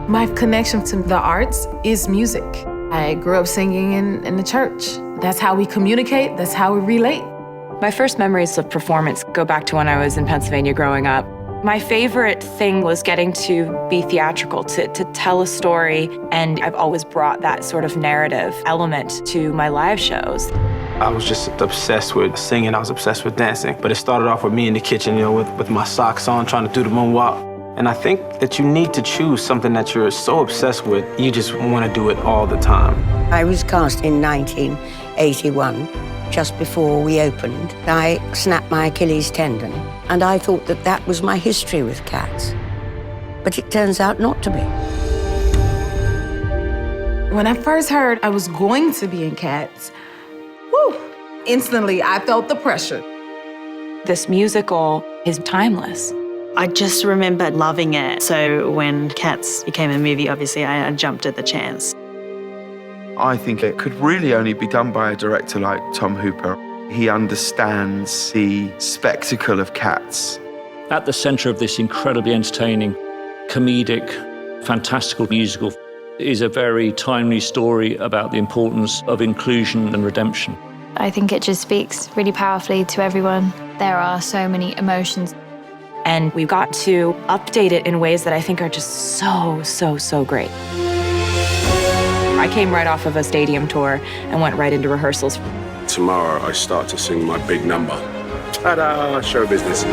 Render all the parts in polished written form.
My connection to the arts is music. I grew up singing in the church. That's how we communicate, that's how we relate. My first memories of performance go back to when I was in Pennsylvania growing up. My favorite thing was getting to be theatrical, to tell a story, and I've always brought that sort of narrative element to my live shows. I was just obsessed with singing, I was obsessed with dancing, but it started off with me in the kitchen, with my socks on, trying to do the moonwalk. And I think that you need to choose something that you're so obsessed with, you just want to do it all the time. I was cast in 1981, just before we opened. I snapped my Achilles tendon, and I thought that that was my history with Cats. But it turns out not to be. When I first heard I was going to be in Cats, instantly I felt the pressure. This musical is timeless. I just remember loving it. So when Cats became a movie, obviously I jumped at the chance. I think it could really only be done by a director like Tom Hooper. He understands the spectacle of Cats. At the centre of this incredibly entertaining, comedic, fantastical musical is a very timely story about the importance of inclusion and redemption. I think it just speaks really powerfully to everyone. There are so many emotions. And we've got to update it in ways that I think are just so great. I came right off of a stadium tour and went right into rehearsals. Tomorrow I start to sing my big number. Ta-da! Show business.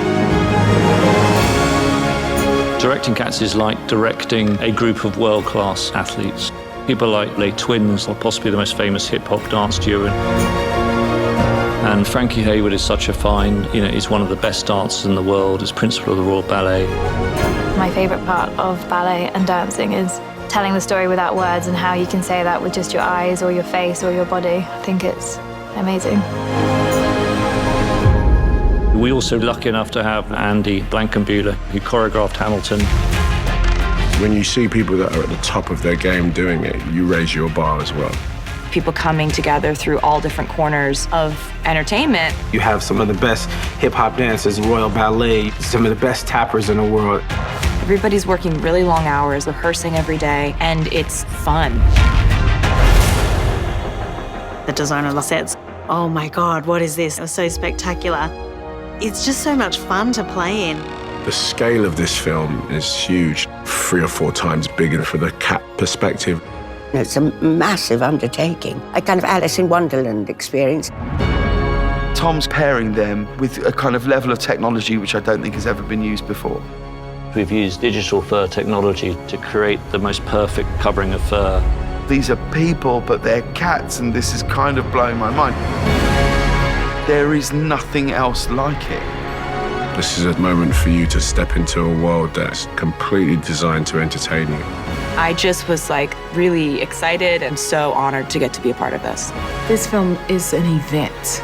Directing Cats is like directing a group of world-class athletes. People like Les Twins, or possibly the most famous hip-hop dance duo. And Frankie Hayward is such a fine, he's one of the best dancers in the world, as principal of the Royal Ballet. My favourite part of ballet and dancing is telling the story without words and how you can say that with just your eyes or your face or your body. I think it's amazing. We're also lucky enough to have Andy Blankenbuehler, who choreographed Hamilton. When you see people that are at the top of their game doing it, you raise your bar as well. People coming together through all different corners of entertainment. You have some of the best hip-hop dancers, Royal Ballet, some of the best tappers in the world. Everybody's working really long hours, rehearsing every day, and it's fun. The designer of the sets, oh my God, what is this? It was so spectacular. It's just so much fun to play in. The scale of this film is huge, 3 or 4 times bigger for the cat perspective. It's a massive undertaking, a kind of Alice in Wonderland experience. Tom's pairing them with a kind of level of technology which I don't think has ever been used before. We've used digital fur technology to create the most perfect covering of fur. These are people, but they're cats, and this is kind of blowing my mind. There is nothing else like it. This is a moment for you to step into a world that's completely designed to entertain you. I just was really excited and so honored to get to be a part of this. This film is an event.